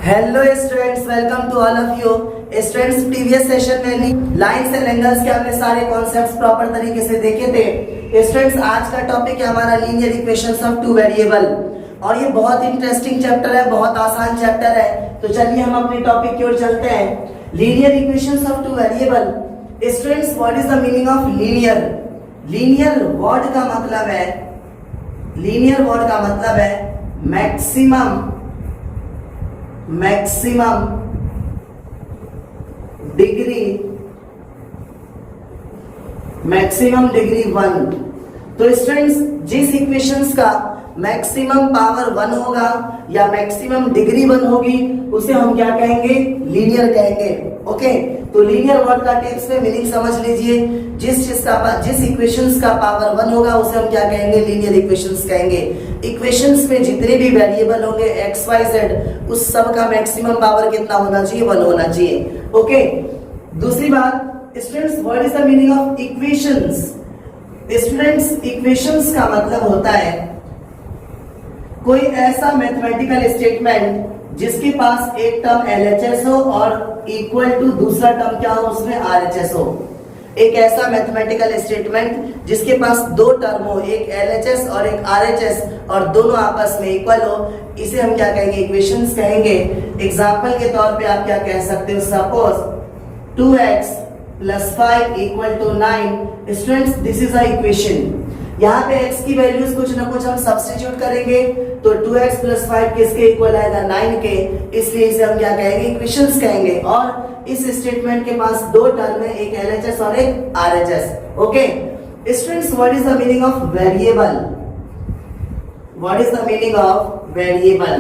Hello students, welcome to all of you students. Previous session में lines and angles के हमने सारे concepts proper तरीके से देखे थे। स्टूडेंट्स, आज का टॉपिक है हमारा linear equations of two variable और ये बहुत इंटरेस्टिंग चैप्टर है, बहुत आसान चैप्टर है। तो चलिए हम अपने टॉपिक की ओर चलते हैं। Linear equations of two variable. Students, what is the meaning of linear? Linear word का मतलब है मैक्सिमम डिग्री 1। तो स्टूडेंट्स, जिस इक्वेशंस का मैक्सिमम पावर 1 होगा या मैक्सिमम डिग्री 1 होगी उसे हम क्या कहेंगे? लीनियर कहेंगे। ओके, तो लीनियर वर्ड का टेक्स्ट में मीनिंग समझ लीजिए। जिस इक्वेशंस का पावर 1 होगा उसे हम क्या कहेंगे? लीनियर इक्वेशंस कहेंगे। इक्वेशंस में जितने भी वेरिएबल होंगे x y z, उस सब का मैक्सिमम पावर कितना होना चाहिए? 1 होना चाहिए। ओके, दूसरी बात students, what is the meaning of equations? Students, equations का मतलब होता है कोई ऐसा मैथमेटिकल स्टेटमेंट जिसके पास एक टर्म LHS हो और इक्वल टू दूसरा टर्म क्या हो? उसमें RHS हो। एक ऐसा मैथमेटिकल स्टेटमेंट जिसके पास दो टर्म हो, एक LHS और एक RHS, और दोनों आपस में इक्वल हो, इसे हम क्या कहेंगे? इक्वेशंस कहेंगे। एग्जांपल के तौर पे आप क्या कह सकते हो? Suppose 2x + 5 = 9। Students, this is a equation. यहाँ पे x की वैल्यूज कुछ ना कुछ हम सब्स्टिट्यूट करेंगे तो 2x + 5 किसके इक्वल आएगा? 9 के। इसलिए इसे हम क्या कहेंगे? इक्वेशंस कहेंगे। और इस स्टेटमेंट के पास दो टर्म है, एक LHS और एक RHS। Okay students, what is the meaning of variable? What is the meaning of variable?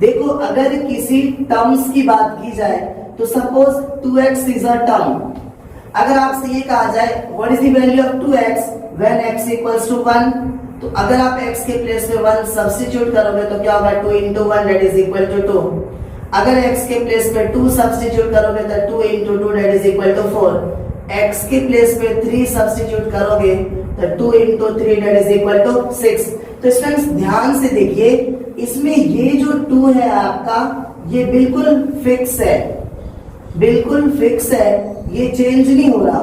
देखो, अगर किसी टर्म्स की बात की जाए तो suppose 2x is a term. अगर आपसे ये कहा जाए what is the value of 2x when x = 1, तो अगर आप x के प्लेस में 1 सब्स्टिट्यूट करोगे तो क्या होगा? 2 × 1 = 2। अगर x के प्लेस में 2 सब्स्टिट्यूट करोगे तो 2 × 2 = 4। x के प्लेस में 3 सब्स्टिट्यूट करोगे तो 2 × 3 = 6। तो स्टूडेंट्स, ध्यान से देखिए, इसमें ये जो 2 है आपका, ये बिल्कुल फिक्स है, ये चेंज नहीं हो रहा।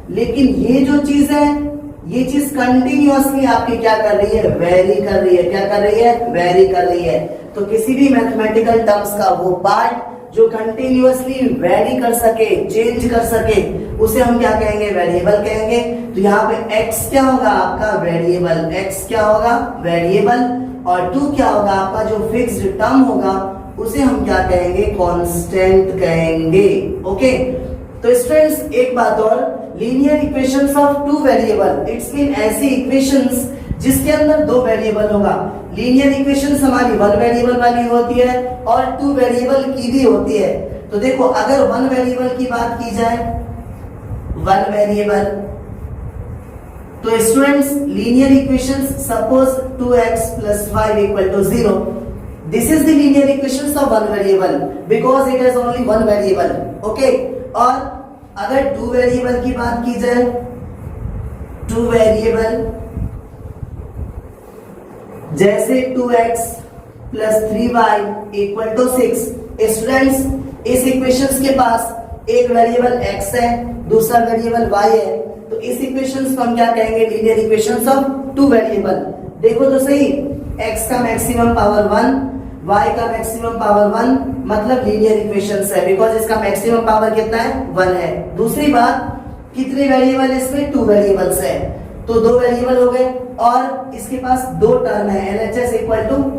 लेकिन ये जो चीज है, ये चीज कंटिन्यूअसली आपकी क्या कर रही है? वेरी कर रही है। क्या कर रही है? वेरी कर रही है। तो किसी भी मैथमेटिकल टर्म्स का वो पार्ट जो कंटिन्यूअसली वेरी कर सके, चेंज कर सके, उसे हम क्या कहेंगे? वेरिएबल कहेंगे। तो यहाँ पे x क्या होगा? आपका वेरिएबल। x क्या होगा? वेरिएबल। और 2 क्या होगा? आपका जो फिक्स्ड टर्म होगा उसे हम क्या कहेंगे? कांस्टेंट कहेंगे। ओके, तो स्टूडेंट्स, एक बात और, linear equations of two variable, it's mean ऐसी इक्वेशंस जिसके अंदर दो वेरिएबल होगा। लीनियर इक्वेशंस हमारी 1 वेरिएबल वाली होती है और 2 वेरिएबल की भी होती है। तो देखो, अगर 1 वेरिएबल की बात की जाए, 1 वेरिएबल, तो students, linear equations suppose 2x + 5 = 0। This is the linear equations of 1 variable because it has only 1 variable. Okay, और अगर 2 वेरिएबल की बात की जाए, 2 वेरिएबल जैसे 2x + 3y = 6। स्टूडेंट्स, इस इक्वेशंस के पास एक वेरिएबल x है, दूसरा वेरिएबल y है, तो इस इक्वेशंस को हम क्या कहेंगे? Linear equations of 2 variable. देखो तो सही, x का मैक्सिमम पावर 1, y का मैक्सिमम पावर 1, मतलब लीनियर इक्वेशंस है बिकॉज इसका मैक्सिमम पावर कितना है? 1 है। दूसरी बात, कितने वेरिएबल इसमें? 2 वेरिएबल्स है, तो 2 वेरिएबल हो गए और इसके पास दो टर्म है, LHS =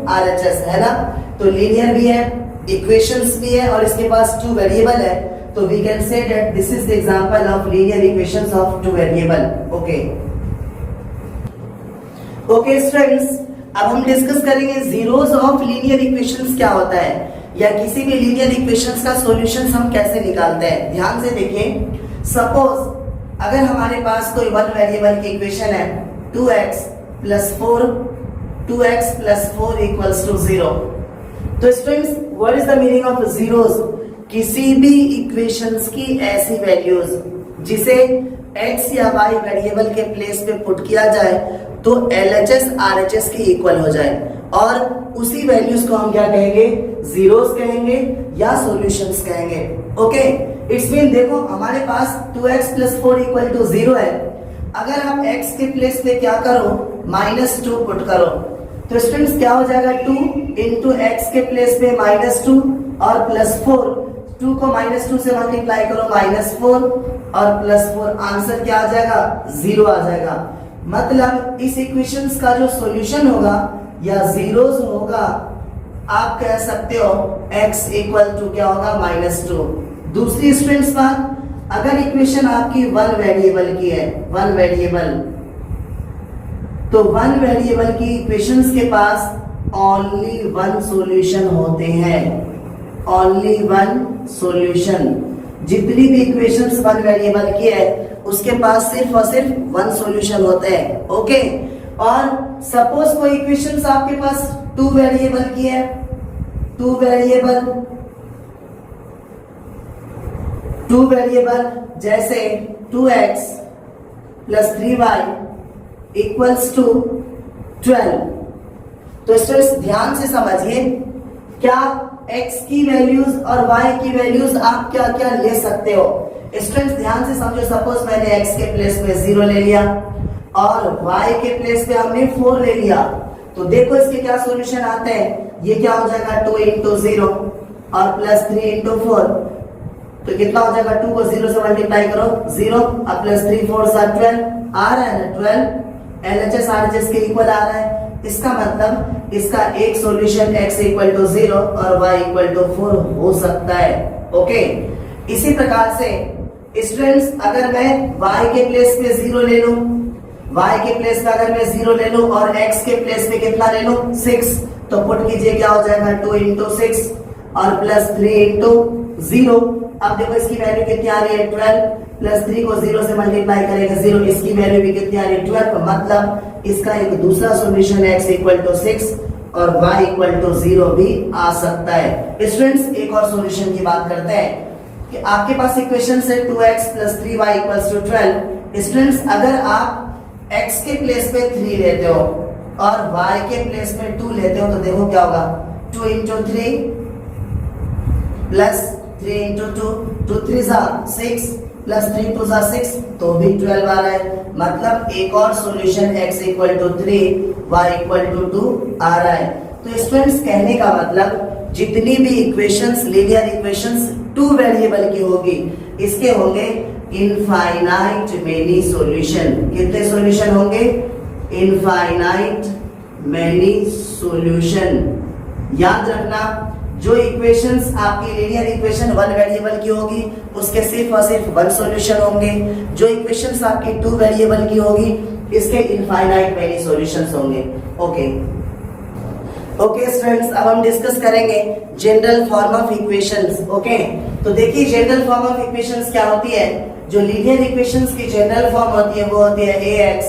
RHS, है ना? तो लीनियर भी है, इक्वेशंस भी है और इसके पास 2 वेरिएबल है। तो we can say that this is the example of linear equations of 2 variable. Okay students, अब हम डिस्कस करेंगे जीरोस ऑफ लीनियर इक्वेशंस क्या होता है, या किसी भी लीनियर इक्वेशंस का सॉल्यूशंस हम कैसे निकालते हैं। ध्यान से देखिए, सपोज अगर हमारे पास कोई 1 वेरिएबल की इक्वेशन है, 2x + 4 = 0। तो students, what is the meaning of zeros? किसी भी इक्वेशंस की ऐसी वैल्यूज जिसे x या y वेरिएबल के प्लेस पे पुट किया जाए तो LHS RHS के इक्वल हो जाए, और उसी वैल्यूज को हम क्या कहेंगे, जीरोस कहेंगे या सॉल्यूशंस कहेंगे। ओके, इट्स मीन देखो हमारे पास 2x + 4 = 0 है। अगर आप x के प्लेस पे क्या करो, -2 पुट करो, तो स्टूडेंट्स क्या हो जाएगा, 2 × x के प्लेस पे -2 और +4, 2 को -2 से मल्टीप्लाई करो -4 और +4, आंसर क्या आ जाएगा, 0 आ जाएगा। मतलब इस इक्वेशंस का जो सॉल्यूशन होगा या जीरोस होगा, आप कह सकते हो x = क्या होगा, -2। दूसरी स्टूडेंट्स बात, अगर इक्वेशन आपकी 1 वेरिएबल की है, 1 वेरिएबल, तो 1 वेरिएबल की इक्वेशंस के पास ओनली 1 सॉल्यूशन होते हैं, ओनली 1 सॉल्यूशन। जितनी भी इक्वेशंस 1 वेरिएबल की है उसके पास सिर्फ और सिर्फ 1 सॉल्यूशन होता है। ओके, और सपोज कोई इक्वेशंस आपके पास 2 वेरिएबल की है, 2 वेरिएबल जैसे 2x + 3y = 12। तो स्टूडेंट्स ध्यान से समझिए, क्या x की वैल्यूज और y की वैल्यूज आप क्या क्या ले सकते हो। स्टूडेंट्स ध्यान से समझो, सपोज मैंने x के प्लेस पे 0 ले लिया और y के प्लेस पे हमने 4 ले लिया, तो देखो इसके क्या सॉल्यूशन आते हैं। ये क्या हो जाएगा, 2 × 0 और +3 × 4, तो कितना हो जाएगा, 2 को 0 से मल्टीप्लाई करो 0 और +3 4 12, आ रहा है ना 12, LHS RHS के इक्वल आ रहा है। इसका मतलब इसका एक सॉल्यूशन x = 0 और y = 4 हो सकता है। ओके, इसी प्रकार से स्टूडेंट्स अगर मैं y के प्लेस पे 0 ले लूं, y के प्लेस पे अगर मैं 0 ले लूं और x के प्लेस पे कितना ले लूं, 6, तो पुट कीजिए क्या हो जाएगा, 2 × 6 और +3 × 0। अब देखो इसकी वैल्यू कितनी आ रही है, 12, +3 को 0 से मल्टीप्लाई करेंगे 0, इसकी वैल्यू भी कितनी आ रही है, 12। मतलब इसका एक दूसरा सॉल्यूशन है x = 6 और y = 0 भी आ सकता है। स्टूडेंट्स एक और सॉल्यूशन की बात करते हैं कि आपके पास इक्वेशन है 2x + 3y = 12। स्टूडेंट्स अगर आप x के प्लेस पे 3 लेते हो और y के प्लेस पे 2 लेते हो, तो देखो क्या होगा, 2 × 3 + 3 × 2, 2 3 6 +3 2 6, तो भी 12 आ रहा है। मतलब एक और सॉल्यूशन x = 3 y = 2 आ रहा है। तो स्टूडेंट्स कहने का मतलब जितनी भी इक्वेशंस, लीनियर इक्वेशंस 2 वेरिएबल की होगी, इसके होंगे इनफाइनाइट मेनी सॉल्यूशन। कितने सॉल्यूशन होंगे, इनफाइनाइट मेनी सॉल्यूशन। याद रखना, जो इक्वेशंस आपकी लीनियर इक्वेशन 1 वेरिएबल की होगी उसके सिर्फ और सिर्फ 1 सॉल्यूशन होंगे। जो इक्वेशंस आपकी 2 वेरिएबल की होगी इसके इनफाइनाइट मेनी सॉल्यूशंस होंगे। ओके स्टूडेंट्स, अब हम डिस्कस करेंगे general form of equations. Okay, तो देखिए जनरल फॉर्म ऑफ इक्वेशंस क्या होती है। जो लीनियर इक्वेशंस की जनरल फॉर्म होती है वो होती है ax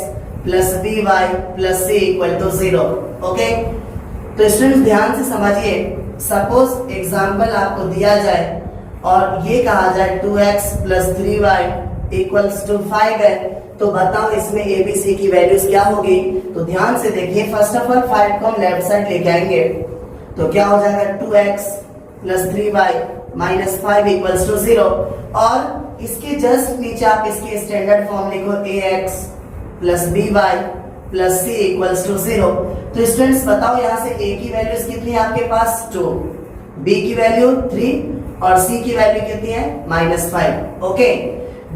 + by + c = 0। ओके, तो स्टूडेंट्स ध्यान से समझिए, सपोज एग्जांपल आपको दिया जाए और ये कहा जाए 2x + 3y = 5 है, तो बताओ इसमें a b c की वैल्यूज क्या होगी। तो ध्यान से देखिए, फर्स्ट ऑफ ऑल 5 को हम लेफ्ट साइड लेके आएंगे, तो क्या हो जाएगा, 2x + 3y - 5 = 0, और इसके जस्ट नीचे आप इसकी स्टैंडर्ड फॉर्म लिखो ax + by + c = 0। तो स्टूडेंट्स बताओ यहाँ से a की वैल्यूज कितनी है आपके पास, 2, b की वैल्यू 3 और c की वैल्यू कितनी है, -5। ओके,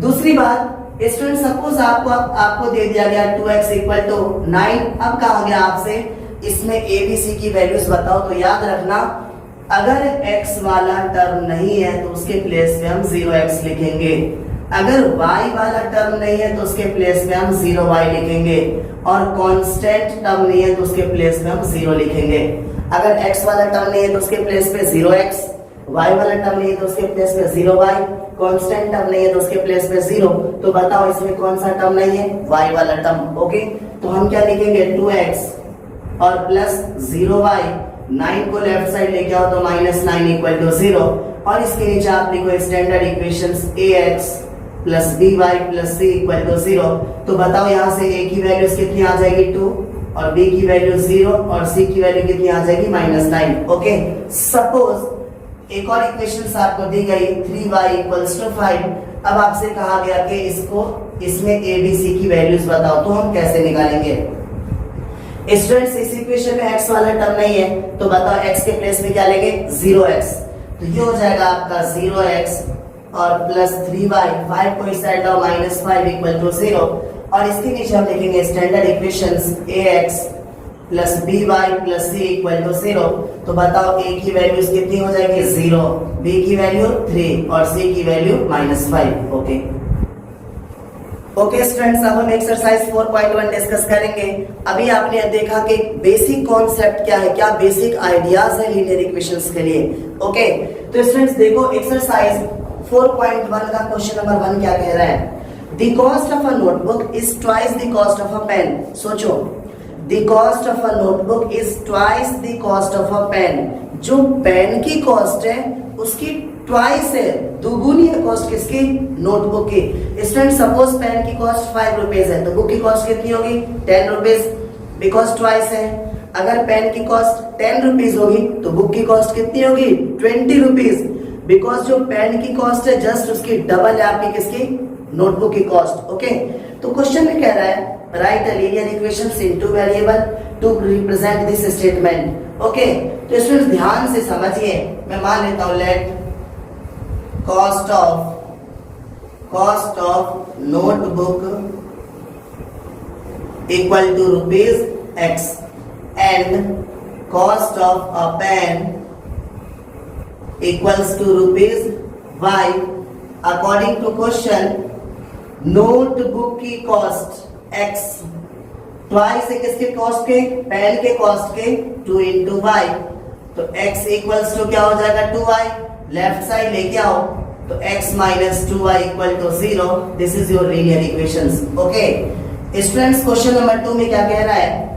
दूसरी बात स्टूडेंट, सपोज आपको दे दिया गया 2x = 9। अब कहा गया आपसे इसमें a b c की वैल्यूज बताओ। तो याद रखना, अगर x वाला टर्म नहीं है तो उसके प्लेस पे हम 0x लिखेंगे, अगर y वाला टर्म नहीं है तो उसके प्लेस पे हम 0y लिखेंगे, और कांस्टेंट टर्म नहीं है तो उसके प्लेस पे हम 0 लिखेंगे। अगर x वाला टर्म नहीं है तो उसके प्लेस पे 0x, y वाला टर्म नहीं है तो उसके प्लेस पे 0y, कांस्टेंट टर्म नहीं है तो उसके प्लेस पे 0। तो बताओ इसमें कौन सा टर्म नहीं है, y वाला टर्म। ओके, तो हम क्या लिखेंगे, 2x और +0y, 9 को लेफ्ट साइड लेके आओ तो -9 = 0, और इसके नीचे आप लिखो standard equations ax plus B Y plus C equal to 0। तो बताओ यहाँ से a की वैल्यूज कितनी आ जाएगी 2 और b की वैल्यू 0 और c की वैल्यू कितनी आ जाएगी -9। ओके, सपोज एक और इक्वेशन आपको दी गई 3y इक्वल्स टू 5। अब आपसे कहा गया कि इसमें a b c की वैल्यूज बताओ, तो हम कैसे निकालेंगे? स्टूडेंट्स इस इक्वेशन में x वाला टर्म नहीं है, तो बताओ x के प्लेस में क्या लेंगे 0x। तो ये हो जाएगा आपका 0x और प्लस 3y, 5 को इस साइड लाओ -5 इक्वल टू 0 और इसके नीचे हम लिखेंगे standard equations ax plus by plus c equal to 0। तो बताओ a की वैल्यूज कितनी हो जाएगी 0, b की वैल्यू 3 और c की वैल्यू -5। ओके स्टूडेंट्स, अब हम एक्सरसाइज 4.1 डिस्कस करेंगे। अभी आपने देखा कि बेसिक कॉन्सेप्ट क्या है, क्या बेसिक आइडियाज है लीनियर इक्वेशंस के लिए। ओके, तो स्टूडेंट्स देखो एक्सरसाइज 4.1 का क्वेश्चन नंबर 1 क्या कह रहा है? The cost of a notebook is twice the cost of a pen। सोचो, the cost of a notebook is twice the cost of a pen। जो पेन की कॉस्ट है उसकी ट्वाइस है, दुगुनी है कॉस्ट किसकी? नोटबुक की। स्टूडेंट सपोज पेन की कॉस्ट 5 रुपीज है, तो बुक की कॉस्ट कितनी होगी 10 रुपीज, बिकॉज ट्वाइस है। अगर पेन की कॉस्ट 10 रुपीज होगी तो बुक की कॉस्ट कितनी होगी 20 रुपीज, बिकॉज जो पेन की कॉस्ट है जस्ट उसकी डबल है आपकी किसकी? नोटबुक की कॉस्ट। ओके, तो क्वेश्चन में कह रहा है right a linear equations in two variable to represent this statement. Okay, तो स्टूडेंट्स ध्यान से समझिए, मैं मान लेता हूं let cost of notebook equal to ₹X and cost of a pen equals to ₹Y। According to question notebook की cost x twice है किसके कॉस्ट के? पेन के कॉस्ट के 2 into y। तो x इक्वल्स टू क्या हो जाएगा 2y, लेफ्ट साइड लेके आओ तो x minus 2y equal to 0। This is your linear equations. Okay students, question number 2 में क्या कह रहा है?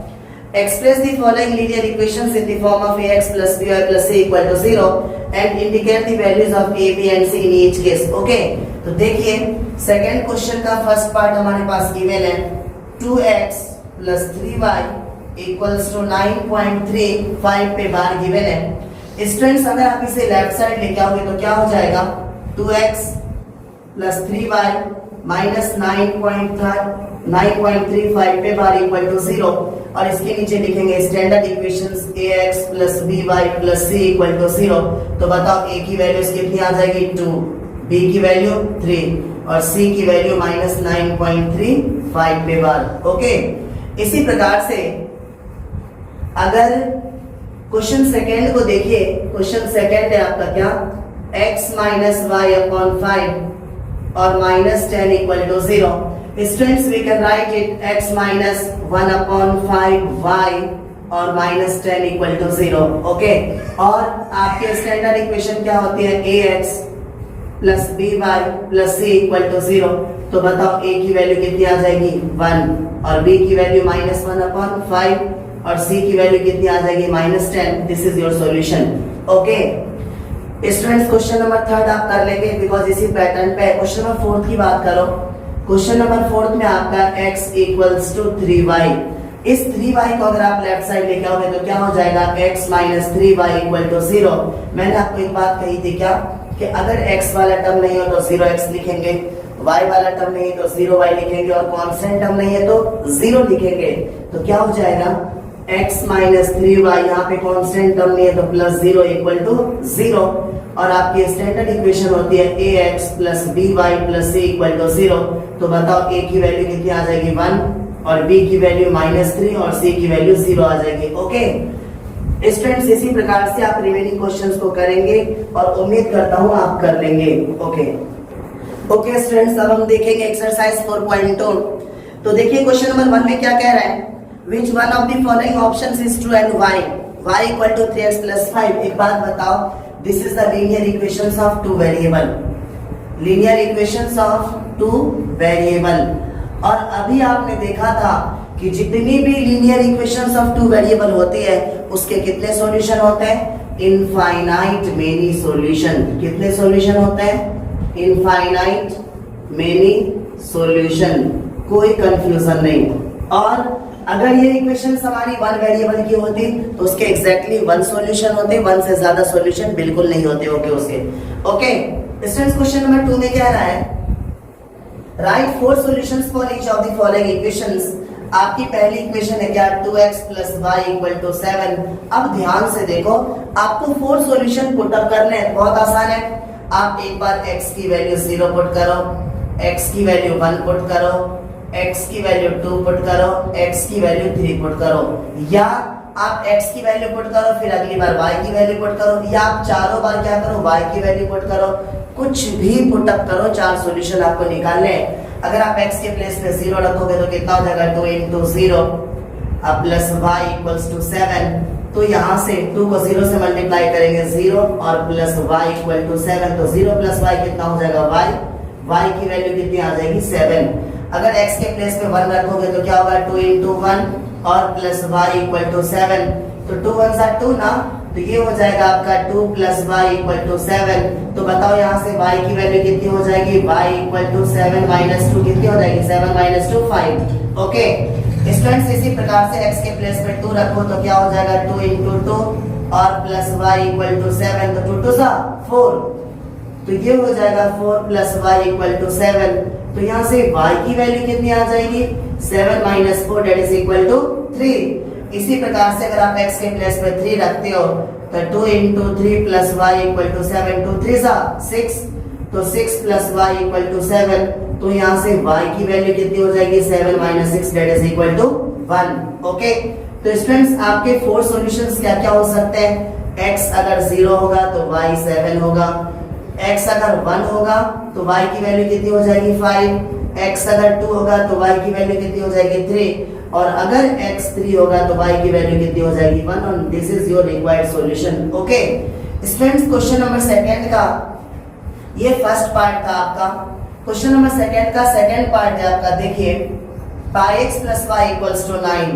Express the following linear equations in the form of ax plus by plus c equal to 0 and indicate the values of a, b and c in each case। Okay, तो देखिए second question का first part हमारे पास given है 2x plus 3y equals to 9.35 पे बार given है। Students अगर आप इसे लेफ्ट साइड लेके आओगे तो क्या हो जाएगा 2x plus 3y minus 9.35 पे बार इक्वल टू 0 और इसके नीचे लिखेंगे standard equations ax plus by plus c equal to 0। तो बताओ a की वैल्यूज कितनी आ जाएगी 2, b की वैल्यू 3 और c की वैल्यू -9.35 पे बार। ओके, इसी प्रकार से अगर क्वेश्चन सेकंड को देखिए, क्वेश्चन सेकंड है आपका क्या x minus y upon 5 और -10 equal to 0। Students we can write it x minus 1 upon 5y और -10 इक्वल टू 0। ओके, और आपके स्टैंडर्ड इक्वेशन क्या होती है ax plus by plus c equal to 0। तो बताओ a की वैल्यू कितनी आ जाएगी 1 और b की वैल्यू -1 upon 5 और c की वैल्यू कितनी आ जाएगी -10। This is your solution. Okay students, question number 3 आप कर लेंगे बिकॉज इसी पैटर्न पे। क्वेश्चन नंबर 4 की बात करो, क्वेश्चन नंबर 4 में आपका x इक्वल्स टू 3y। इस 3y को अगर आप लेफ्ट साइड लेके आओगे तो क्या हो जाएगा x minus 3y equal to 0। मैंने आपको एक बात कही थी क्या कि अगर x वाला टर्म नहीं हो तो 0x लिखेंगे, y वाला टर्म नहीं है तो 0y लिखेंगे और कांस्टेंट टर्म नहीं है तो 0 लिखेंगे। तो क्या हो जाएगा x minus 3y, यहाँ पे कांस्टेंट टर्म नहीं है तो प्लस 0 इक्वल टू 0 और आपकी स्टैंडर्ड इक्वेशन होती है ax plus by plus c equal to 0। तो बताओ a की वैल्यू कितनी आ जाएगी 1 और b की वैल्यू -3 और c की वैल्यू 0 आ जाएगी। ओके स्टूडेंट्स, इसी प्रकार से आप रिमेनिंग क्वेश्चंस को करेंगे और उम्मीद करता हूं आप कर लेंगे। ओके स्टूडेंट्स, अब हम देखेंगे एक्सरसाइज 4.2। तो देखिए क्वेश्चन नंबर 1 में क्या कह रहा है? Which one of the following options is true and why? y equal to 3x plus 5। एक बात बताओ, this is the linear equations of two variable, linear equations of two variable। और अभी आपने देखा था कि जितनी भी linear equations of two variable होती है उसके कितने सॉल्यूशन होते हैं? Infinite many solution. कितने सॉल्यूशन होते हैं? इनफाइनाइट मेनी सॉल्यूशन, कोई कंफ्यूजन नहीं। और अगर ये इक्वेशंस हमारी वन वेरिएबल की होती तो उसके एग्जैक्टली वन सॉल्यूशन होते, वन से ज्यादा सॉल्यूशन बिल्कुल नहीं होते। ओके उसके ओके स्टूडेंट्स, क्वेश्चन नंबर 2 में कह रहा है right 4 solutions for each of the following equations. आपकी पहली इक्वेशन है क्या 2x + y = 7। अब ध्यान से देखो, आपको 4 सॉल्यूशन पुट अप करने हैं, बहुत आसान है। आप एक बार x की वैल्यू 0 पुट करो, x की वैल्यू 1 पुट करो, x की वैल्यू 2 पुट करो, x की वैल्यू 3 पुट करो, या आप x की वैल्यू पुट करो फिर अगली बार y की वैल्यू पुट करो, या आप चारों बार क्या करो y की वैल्यू पुट करो, कुछ भी पुट अप करो, 4 सॉल्यूशन आपको निकालने हैं। अगर आप x के प्लेस पे 0 रखोगे तो कितना हो जाएगा 2 × 0 प्लस y = 7। तो यहाँ से 2 को 0 से मल्टीप्लाई करेंगे 0 और प्लस y = 7, तो 0 + y कितना हो जाएगा y की वैल्यू कितनी आ जाएगी 7। अगर x के प्लेस पे 1 रखोगे तो क्या होगा 2 × 1 और प्लस y = 7, तो 2 1 = 2 ना, तो ये हो जाएगा आपका 2 + y = 7। तो बताओ यहाँ से y की वैल्यू कितनी हो जाएगी y = 7 - 2 कितनी हो जाएगी 7 - 2 5। ओके स्टूडेंट्स, इसी प्रकार से x के प्लेस पे 2 रखो तो क्या हो जाएगा 2 × 2 और प्लस y = 7, तो 2 2 4, तो ये हो जाएगा 4 + y = 7। तो यहाँ से y की वैल्यू कितनी आ जाएगी 7 - 4 = 3। इसी प्रकार से अगर आप x के प्लेस पे 3 रखते हो तो 2 × 3 + y = 7, 2 3 6, तो 6 + y = 7। तो यहाँ से y की वैल्यू कितनी हो जाएगी 7 - 6 = 1। ओके, तो स्टूडेंट्स आपके 4 सॉल्यूशंस क्या क्या हो सकते हैं। x अगर 0 होगा तो y 7 होगा, x अगर 1 होगा तो y की वैल्यू कितनी हो जाएगी 5, x अगर 2 होगा तो y की वैल्यू कितनी हो जाएगी 3, और अगर x 3 होगा तो y की वैल्यू कितनी हो जाएगी 1, और this is your required solution. Okay students, question number 2 का ये फर्स्ट पार्ट था आपका। क्वेश्चन नंबर 2 का सेकंड पार्ट है आपका, देखिए πx + y = 9,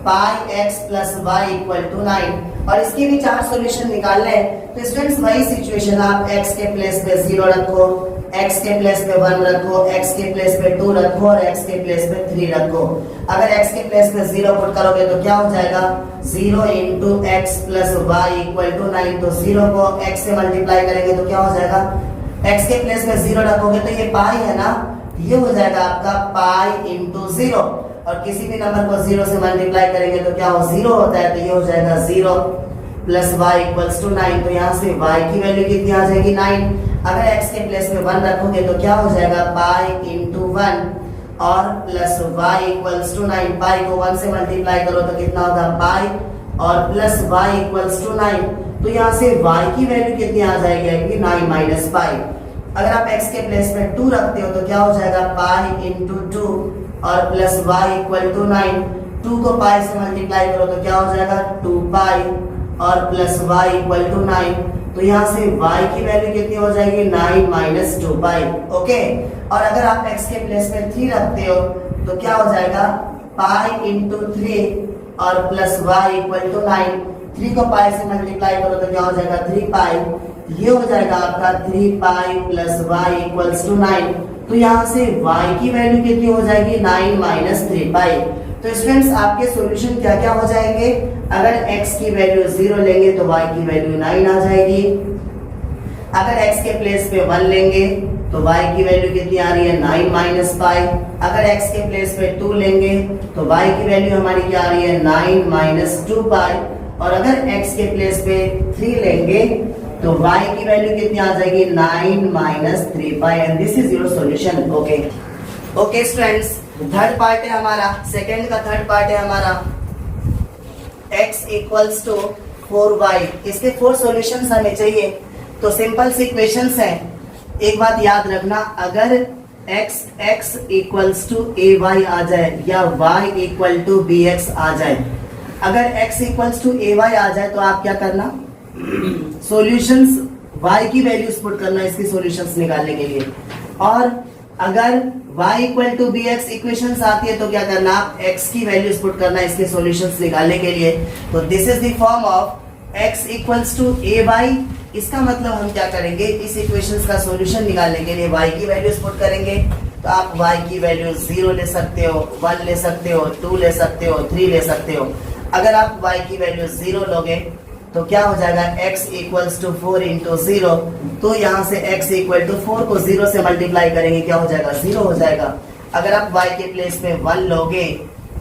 πx + y = 9, और इसके भी 4 सॉल्यूशन निकालने हैं। तो स्टूडेंट्स वही सिचुएशन, आप x के प्लेस पे 0 रखो, x के प्लेस पे 1 रखो, x के प्लेस पे 2 रखो और x के प्लेस पे 3 रखो। अगर x के प्लेस पे 0 पुट करोगे तो क्या हो जाएगा 0 × x + y = 9, तो 0 को x से मल्टीप्लाई करेंगे तो क्या हो जाएगा, x के प्लेस पे 0 रखोगे तो ये पाई है ना, ये हो जाएगा आपका पाई × 0, और किसी भी नंबर को 0 से मल्टीप्लाई करेंगे तो क्या हो 0 होता है, तो ये हो जाएगा 0 + y = 9। तो यहाँ से y की वैल्यू कितनी आ जाएगी 9। अगर x के प्लेस में 1 रखोगे तो क्या हो जाएगा पाई × 1 और प्लस y = 9। पाई को 1 से मल्टीप्लाई करो तो कितना होगा पाई और प्लस y = 9। तो यहाँ से y की वैल्यू कितनी आ जाएगी 9 - पाई। अगर आप x के प्लेस में 2 रखते हो तो क्या हो जाएगा पाई × 2 और प्लस y = 9। 2 को पाई से मल्टीप्लाई करो तो क्या हो जाएगा 2 पाई और प्लस y = 9। तो यहाँ से y की वैल्यू कितनी हो जाएगी 9 - 2 पाई। ओके, और अगर आप x के प्लेस में 3 रखते हो तो क्या हो जाएगा पाई × 3 और प्लस y = 9। 3 को पाई से मल्टीप्लाई करो तो क्या हो जाएगा 3 पाई, ये हो जाएगा आपका 3 पाई प्लस y = 9। तो यहाँ से y की वैल्यू कितनी हो जाएगी 9 - 3 पाई। तो स्टूडेंट्स आपके सॉल्यूशन क्या क्या हो जाएंगे, अगर x की वैल्यू 0 लेंगे तो y की वैल्यू 9 आ जाएगी, अगर x के प्लेस पे 1 लेंगे तो y की वैल्यू कितनी आ रही है 9 - पाई, अगर x के प्लेस पे 2 लेंगे तो y की वैल्यू हमारी क्या आ रही है 9 - 2 पाई, और अगर x के प्लेस पे 3 लेंगे तो y की वैल्यू कितनी आ जाएगी 9 - 3 pi, and this is your solution. Okay students, third part है हमारा, सेकंड का थर्ड पार्ट है हमारा x = 4y। इसके 4 सॉल्यूशंस हमें चाहिए, तो सिंपल सी इक्वेशंस हैं। एक बात याद रखना, अगर x = ay आ जाए या y = bx आ जाए, अगर x = ay आ जाए तो आप क्या करना, सॉल्यूशंस y की वैल्यूज पुट करना इसकी सॉल्यूशंस निकालने के लिए, और अगर y = bx इक्वेशंस आती है तो क्या करना, x की वैल्यूज पुट करना इसके सॉल्यूशंस निकालने के लिए। तो this is the form of x = ay इसका मतलब हम क्या करेंगे, इस इक्वेशंस का सॉल्यूशन निकालने के लिए y की वैल्यूज पुट करेंगे। तो आप y की वैल्यू 0 ले सकते हो, 1 ले सकते हो, 2 ले सकते हो, 3 ले सकते हो। अगर आप y की वैल्यू 0 लोगे तो क्या हो जाएगा, x इक्वल्स टू 4 इंटू 0। तो यहाँ से x इक्वल टू 4 को 0 से मल्टीप्लाई करेंगे, क्या हो जाएगा, 0 हो जाएगा। अगर आप y के प्लेस में 1 लोगे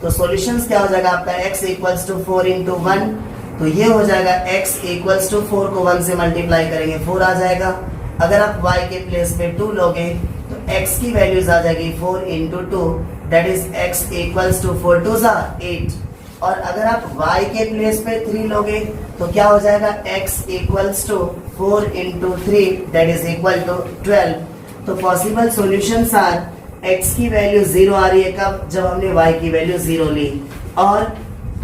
तो सॉल्यूशंस क्या हो जाएगा आपका, x इक्वल्स टू 4 इंटू 1। तो ये हो जाएगा x इक्वल्स टू 4 को 1 से मल्टीप्लाई करेंगे 4 आ जाएगा। अगर आप y के प्लेस पे 2 लोगे तो x की वैल्यूज आ जाएगी 4 into 2, that is x equals to 4 2 ज़ा 8। और अगर आप y के प्लेस पे 3 लोगे तो क्या हो जाएगा, x equals to 4 into 3, that is equal to 12। तो पॉसिबल सॉल्यूशंस आर, x की वैल्यू 0 आ रही है कब, जब हमने y की वैल्यू 0 ली, और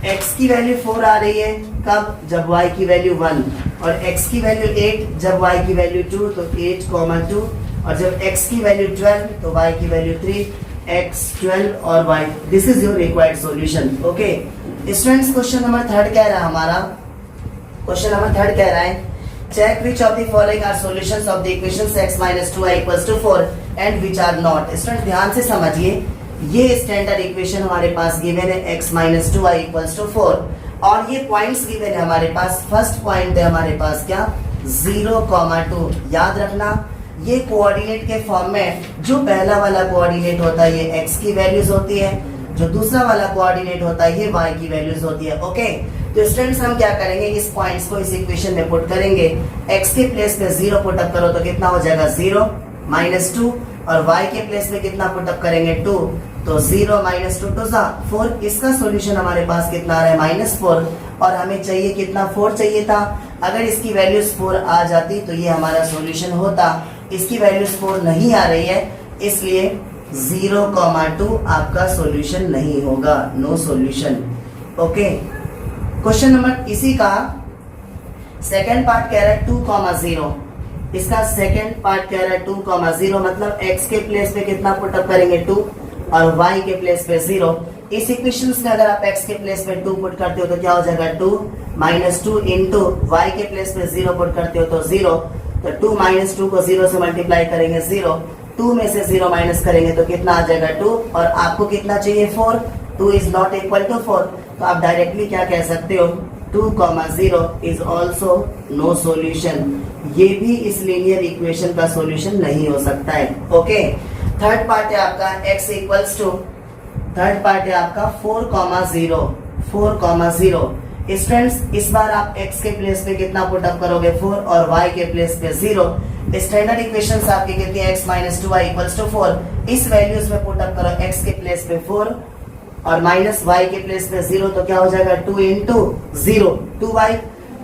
x की वैल्यू 4 आ रही है कब, जब y की वैल्यू 1, और x की वैल्यू 8 जब y की वैल्यू 2, तो 8,2, और जब x की वैल्यू 12 तो y की वैल्यू 3, x 12 और y। This is your required solution. Okay students, question number 3 कह रहा है हमारा, क्वेश्चन नंबर 3 कह रहा है, check which of the following are solutions of the equations x minus 2y equals to 4 and which are not. Student ध्यान से समझिए, ये स्टैंडर्ड इक्वेशन हमारे पास गिवन है x minus 2y equals to 4, और ये पॉइंट्स गिवन है हमारे पास। फर्स्ट पॉइंट है हमारे पास क्या, 0,2। याद रखना ये कोऑर्डिनेट के फॉर्म में जो पहला वाला कोऑर्डिनेट होता है ये x की वैल्यूज होती है, जो दूसरा वाला कोऑर्डिनेट होता है ये y की वैल्यूज होती है। ओके तो स्टूडेंट्स हम क्या करेंगे, इस पॉइंट्स को इस इक्वेशन में पुट करेंगे। x के प्लेस पे 0 पुट अप करो तो कितना हो जाएगा, 0 माइनस 2, और y के प्लेस में कितना पुट अप करेंगे, 2, तो 0 माइनस 2 2 4। इसका सॉल्यूशन हमारे पास कितना आ रहा है, -4, और हमें चाहिए कितना, 4 चाहिए था। अगर इसकी वैल्यूज 4 आ जाती तो ये हमारा सॉल्यूशन होता। इसकी वैल्यूज 4 नहीं आ रही है, इसलिए 0,2 आपका सॉल्यूशन नहीं होगा, no solution. Okay question number इसी का सेकंड पार्ट कह रहा है 2,0। इसका सेकंड पार्ट कह रहा है 2,0, मतलब x के प्लेस पे कितना पुटअप करेंगे, 2, और y के प्लेस पे 0। इस इक्वेशन में अगर आप x के प्लेस पे 2 पुट करते हो तो क्या हो जाएगा, 2 माइनस 2 इंटू y के प्लेस पे 0 पुट करते हो तो 0, तो 2 माइनस 2 को 0 से मल्टीप्लाई करेंगे 0, 2 में से 0 माइनस करेंगे तो कितना आ जाएगा, 2, और आपको कितना चाहिए, 4। 2 इज नॉट इक्वल टू 4, तो आप डायरेक्टली क्या कह सकते हो, 2,0 इज ऑल्सो नो सॉल्यूशन। ये भी इस लीनियर इक्वेशन का सॉल्यूशन नहीं हो सकता है। ओके थर्ड पार्ट है आपका x equals to, third part है आपका 4,0, 4,0। स्टूडेंट्स इस बार आप x के प्लेस पे कितना पुटअप करोगे, 4, और y के प्लेस पे 0। स्टैंडर्ड इक्वेशंस आपकी कितनी है, x minus 2y equals to 4। इस वैल्यूज में पुटअप करो, x के प्लेस पे 4 और माइनस y के प्लेस पे 0, तो क्या हो जाएगा, 2 इंटू 0 2y।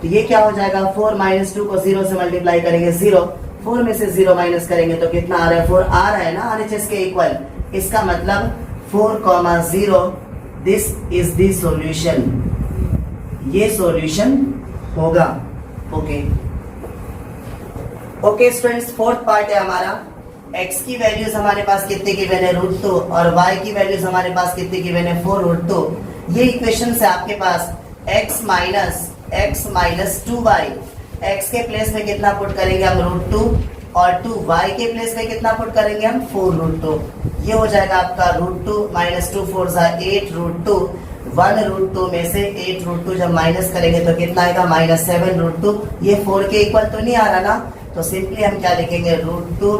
तो ये क्या हो जाएगा, 4 माइनस 2 को 0 से मल्टीप्लाई करेंगे 0, 4 में से 0 माइनस करेंगे तो कितना आ रहा है, 4 आ रहा है ना RHS के इक्वल। इसका मतलब 4,0 दिस इज द सॉल्यूशन, ये सॉल्यूशन होगा। Okay okay students, fourth part है हमारा, x की वैल्यूज हमारे पास कितने गिवन है, √2, और y की वैल्यूज हमारे पास कितने गिवन है, 4√2। ये इक्वेशन से आपके पास x माइनस 2y, x के प्लेस में कितना पुट करेंगे हम, √2, और 2y के प्लेस में कितना पुट करेंगे हम, 4√2। ये हो जाएगा आपका √2 माइनस 2 4 8√2, 1√2 में से 8√2 जब माइनस करेंगे तो कितना आएगा, -7√2। ये 4 के इक्वल तो नहीं आ रहा ना, तो सिंपली हम क्या लिखेंगे, √2,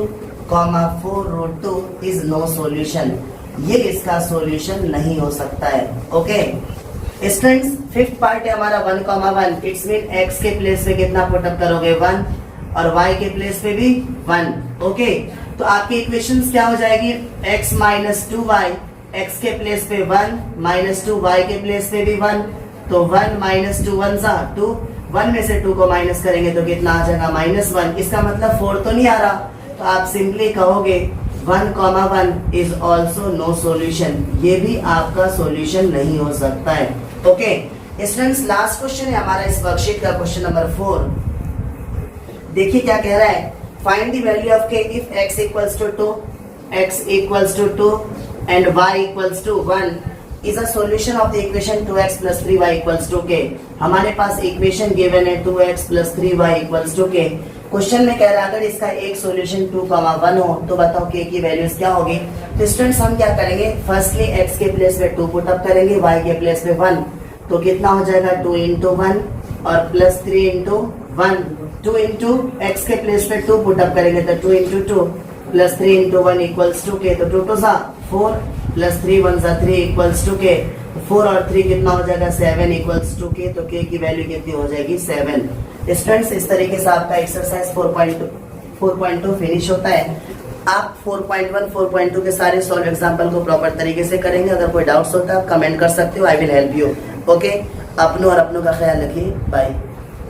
4√2 इज नो सॉल्यूशन। ये इसका सॉल्यूशन नहीं हो सकता है। ओके स्टूडेंट्स, फिफ्थ पार्ट है हमारा 1,1। इट्स मीन x के प्लेस पे कितना पुटअप करोगे, 1, और y के प्लेस पे भी 1। ओके तो आपकी इक्वेशंस क्या हो जाएगी, x माइनस 2y, x के प्लेस पे 1 माइनस 2, y के प्लेस पे भी 1, तो 1 माइनस 2 1 2, 1 में से 2 को माइनस करेंगे तो कितना आ जाएगा, -1। इसका मतलब 4 तो नहीं आ रहा, तो आप सिंपली कहोगे 1,1 इज ऑल्सो नो सॉल्यूशन। ये भी आपका सॉल्यूशन नहीं हो सकता है। ओके स्टूडेंट्स, लास्ट क्वेश्चन है हमारा इस वर्कशीट का, क्वेश्चन नंबर 4। देखिए क्या कह रहा है, find the value of k if x equals to 2, x equals to 2 and y equals to 1 is a solution of the equation 2x plus 3y equals to k। हमारे पास equation given है 2x + 3y = k। Question में कह रहा है अगर इसका एक solution 2, 1 हो तो बताओ k की वैल्यूज क्या होगी। तो स्टूडेंट्स हम क्या करेंगे, फर्स्टली x के प्लेस पे 2 पुट अप करेंगे, y के प्लेस पे 1, तो कितना हो जाएगा 2 × 1 और प्लस 3 × 1। 2 × x के प्लेस पे 2 पुट अप करेंगे तो 2 × 2 प्लस 3 × 1 = k। तो 2 × 4 प्लस 3 × 1 = 3 = k। 4 और 3 कितना हो जाएगा 7 = k। तो k की वैल्यू कितनी हो जाएगी 7। स्टूडेंट्स इस तरीके से आपका एक्सरसाइज 4.2 फिनिश होता है। आप 4.1 4.2 के सारे सॉल्व एग्जांपल को प्रॉपर तरीके से करेंगे। अगर कोई डाउट्स होता है आप कमेंट कर सकते हो, I will help you. Okay, अपनों और अपनों का ख्याल रखिए। बाय।